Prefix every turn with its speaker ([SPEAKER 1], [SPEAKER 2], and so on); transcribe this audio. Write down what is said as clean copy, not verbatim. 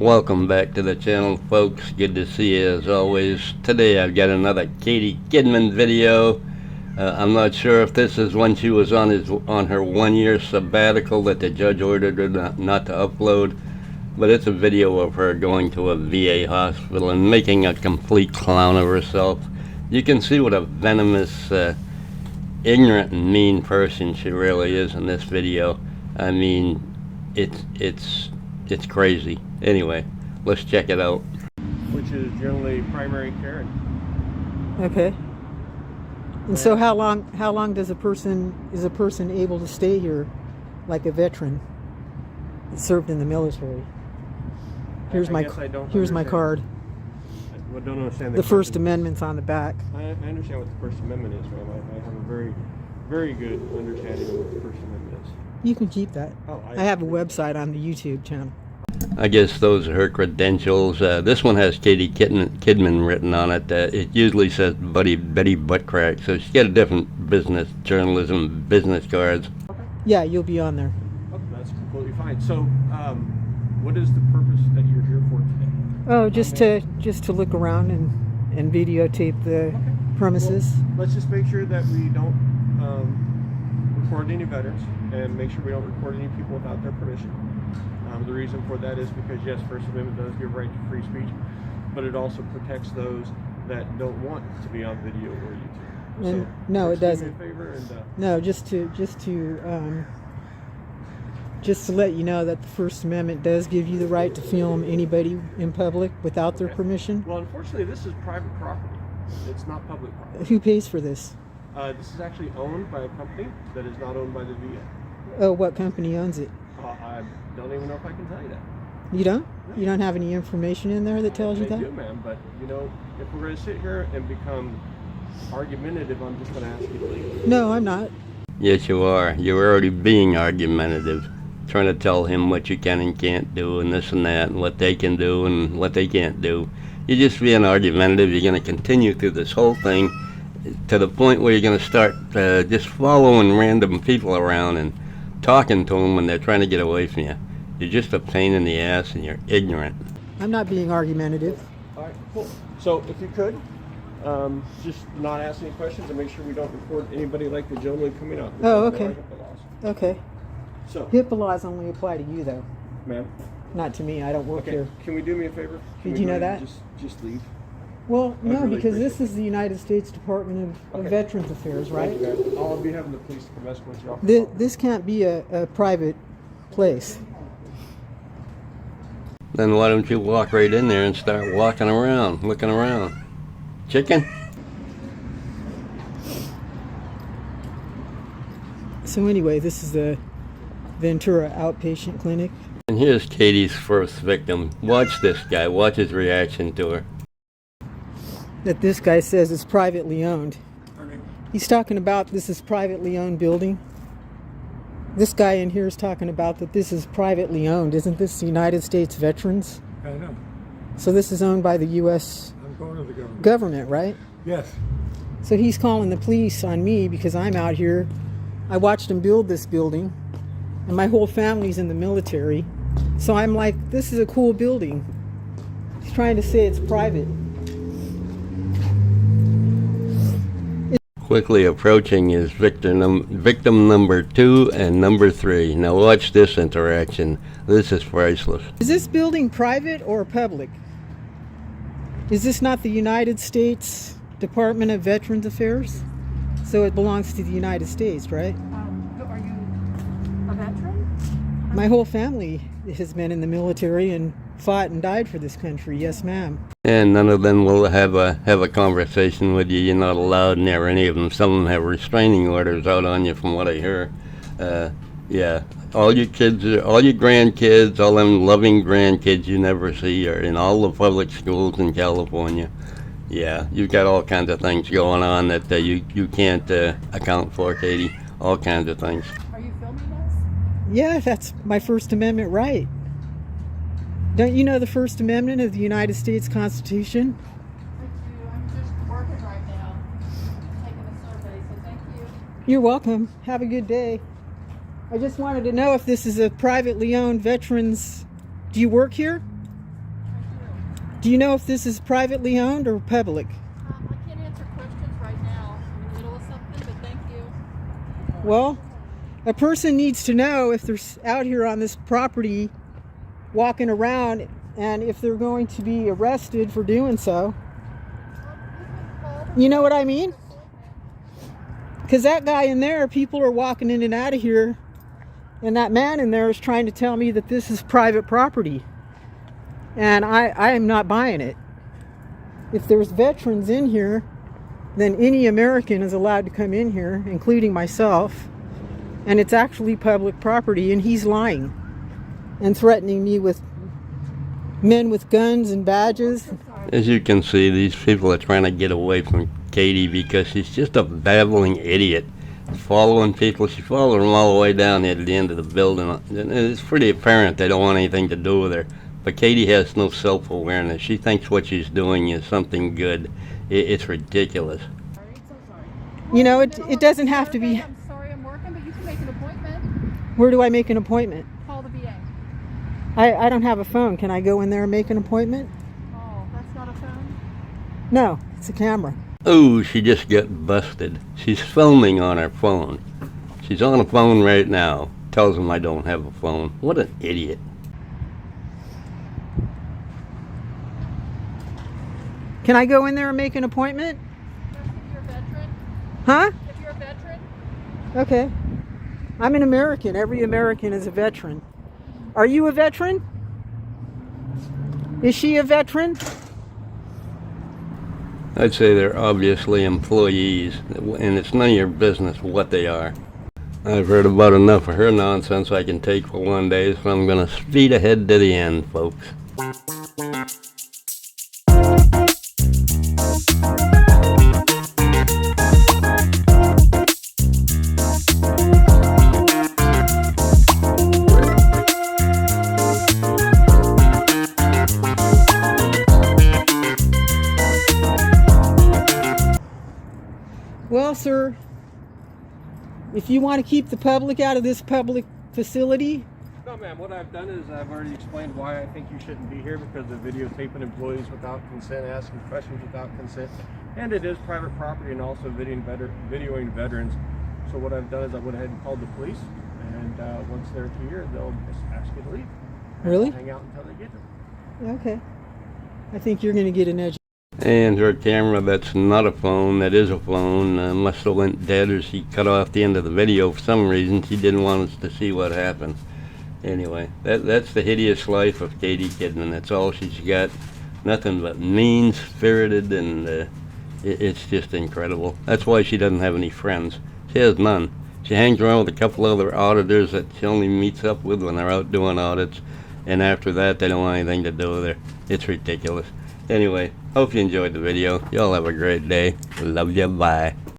[SPEAKER 1] Welcome back to the channel, folks. Good to see you as always. Today I've got another Katie Kidman video. I'm not sure if this is when she was on her 1-year sabbatical that the judge ordered her not to upload, but it's a video of her going to a VA hospital and making a complete clown of herself. You can see what a venomous, ignorant and mean person she really is in this video. I mean, it's crazy. Anyway, let's check it out.
[SPEAKER 2] Which is generally primary care.
[SPEAKER 3] Okay. And so how long is a person able to stay here like a veteran that served in the military? Here's my card.
[SPEAKER 2] I don't understand
[SPEAKER 3] the First Amendment's on the back.
[SPEAKER 2] I understand what the First Amendment is, ma'am. I have a very, very good understanding of what the First Amendment is.
[SPEAKER 3] You can keep that.
[SPEAKER 2] Oh,
[SPEAKER 3] I have a website on the YouTube channel.
[SPEAKER 1] I guess those are her credentials. This one has Katie Kidman written on it. It usually says Betty Buttcrack, so she's got a different journalism business cards.
[SPEAKER 2] Okay.
[SPEAKER 3] Yeah, you'll be on there.
[SPEAKER 2] Okay, that's completely fine. So, what is the purpose that you're here for today?
[SPEAKER 3] Oh, just to look around and videotape the premises.
[SPEAKER 2] Well, let's just make sure that we don't record any veterans, and make sure we don't record any people without their permission. The reason for that is because, yes, First Amendment does give right to free speech, but it also protects those that don't want to be on video or YouTube. So,
[SPEAKER 3] no, it doesn't.
[SPEAKER 2] Do me a favor and,
[SPEAKER 3] no, just to let you know that the First Amendment does give you the right to film anybody in public without their permission.
[SPEAKER 2] Well, unfortunately, this is private property. It's not public property.
[SPEAKER 3] Who pays for this?
[SPEAKER 2] This is actually owned by a company that is not owned by the VA.
[SPEAKER 3] Oh, what company owns it?
[SPEAKER 2] I don't even know if I can tell you that.
[SPEAKER 3] You don't? No. You don't have any information in there that tells you that?
[SPEAKER 2] I do, ma'am, but, you know, if we're going to sit here and become argumentative, I'm just going to ask you to leave.
[SPEAKER 3] No, I'm not.
[SPEAKER 1] Yes, you are. You're already being argumentative, trying to tell him what you can and can't do, and this and that, and what they can do and what they can't do. You're just being argumentative. You're going to continue through this whole thing to the point where you're going to start just following random people around and talking to them when they're trying to get away from you. You're just a pain in the ass and you're ignorant.
[SPEAKER 3] I'm not being argumentative.
[SPEAKER 2] All right, cool. So if you could, just not ask any questions and make sure we don't record anybody like the gentleman coming up.
[SPEAKER 3] Oh, okay. Okay.
[SPEAKER 2] So
[SPEAKER 3] HIPAA laws only apply to you, though.
[SPEAKER 2] Ma'am?
[SPEAKER 3] Not to me. I don't work here.
[SPEAKER 2] Can we do me a favor?
[SPEAKER 3] Did you know that?
[SPEAKER 2] Just leave.
[SPEAKER 3] Well, no,
[SPEAKER 2] really
[SPEAKER 3] because this is the United States Department of Veterans Affairs, right?
[SPEAKER 2] I'll be having the police come escort you off.
[SPEAKER 3] This can't be a private place.
[SPEAKER 1] Then why don't you walk right in there and start walking around, looking around? Chicken?
[SPEAKER 3] So anyway, this is the Ventura Outpatient Clinic.
[SPEAKER 1] And here's Katie's first victim. Watch this guy. Watch his reaction to her.
[SPEAKER 3] That this guy says is privately owned.
[SPEAKER 2] Okay.
[SPEAKER 3] He's talking about this is privately owned building. This guy in here is talking about that this is privately owned. Isn't this the United States Veterans?
[SPEAKER 4] I know.
[SPEAKER 3] So this is owned by the U.S.
[SPEAKER 4] I'm going to the government.
[SPEAKER 3] Government, right?
[SPEAKER 4] Yes.
[SPEAKER 3] So he's calling the police on me because I'm out here. I watched him build this building, and my whole family's in the military. So I'm like, this is a cool building. He's trying to say it's private.
[SPEAKER 1] Quickly approaching is victim number 2 and number 3. Now watch this interaction. This is priceless.
[SPEAKER 3] Is this building private or public? Is this not the United States Department of Veterans Affairs? So it belongs to the United States, right?
[SPEAKER 5] Are you a veteran?
[SPEAKER 3] My whole family has been in the military and fought and died for this country. Yes, ma'am. And
[SPEAKER 1] none of them will have a conversation with you. You're not allowed near any of them. Some of them have restraining orders out on you, from what I hear. Yeah, all your kids, all your grandkids, all them loving grandkids you never see are in all the public schools in California. Yeah, you've got all kinds of things going on that you can't account for, Katie. All kinds of things.
[SPEAKER 5] Are you filming this?
[SPEAKER 3] Yeah, that's my First Amendment right. Don't you know the First Amendment of the United States Constitution?
[SPEAKER 5] I do. I'm just working right now, taking a survey, so thank you.
[SPEAKER 3] You're welcome. Have a good day. I just wanted to know if this is a privately owned veterans. Do you work here? Do you know if this is privately owned or public?
[SPEAKER 5] I can't answer questions right now. I'm in the middle of something, but thank you.
[SPEAKER 3] Well, a person needs to know if they're out here on this property walking around and if they're going to be arrested for doing so. You know what I mean? Because that guy in there, people are walking in and out of here, and that man in there is trying to tell me that this is private property. And I am not buying it. If there's veterans in here, then any American is allowed to come in here, including myself. And it's actually public property, and he's lying and threatening me with men with guns and badges.
[SPEAKER 1] As you can see, these people are trying to get away from Katie because she's just a babbling idiot. Following people, she's following them all the way down there to the end of the building. And it's pretty apparent they don't want anything to do with her. But Katie has no self-awareness. She thinks what she's doing is something good. It's ridiculous.
[SPEAKER 5] Sorry, so sorry.
[SPEAKER 3] You know, it doesn't have to be.
[SPEAKER 5] I'm sorry I'm working, but you can make an appointment.
[SPEAKER 3] Where do I make an appointment?
[SPEAKER 5] Call the VA.
[SPEAKER 3] I don't have a phone. Can I go in there and make an appointment?
[SPEAKER 5] Oh, that's not a phone?
[SPEAKER 3] No, it's a camera.
[SPEAKER 1] Oh, she just got busted. She's filming on her phone. She's on a phone right now. Tells him I don't have a phone. What an idiot.
[SPEAKER 3] Can I go in there and make an appointment?
[SPEAKER 5] If you're a veteran.
[SPEAKER 3] Huh?
[SPEAKER 5] If you're a veteran.
[SPEAKER 3] Okay. I'm an American. Every American is a veteran. Are you a veteran? Is she a veteran?
[SPEAKER 1] I'd say they're obviously employees, and it's none of your business what they are. I've heard about enough of her nonsense I can take for one day, so I'm going to speed ahead to the end, folks.
[SPEAKER 3] Well, sir, if you want to keep the public out of this public facility,
[SPEAKER 2] No, ma'am. What I've done is I've already explained why I think you shouldn't be here, because of videotaping employees without consent, asking questions without consent, and it is private property, and also videoing veterans. So what I've done is I went ahead and called the police, and once they're here, they'll just ask you to leave. And
[SPEAKER 3] Really?
[SPEAKER 2] hang out until they get there.
[SPEAKER 3] okay. I think you're going to get an edge.
[SPEAKER 1] And her camera, that's not a phone, that is a phone, must have went dead, or she cut off the end of the video for some reason. She didn't want us to see what happened. Anyway, that's the hideous life of Katie Kidman. That's all she's got. Nothing but mean-spirited, and it's just incredible. That's why she doesn't have any friends. She has none. She hangs around with a couple other auditors that she only meets up with when they're out doing audits, and after that they don't want anything to do with her. It's ridiculous. Anyway, hope you enjoyed the video. Y'all have a great day. Love you. Bye.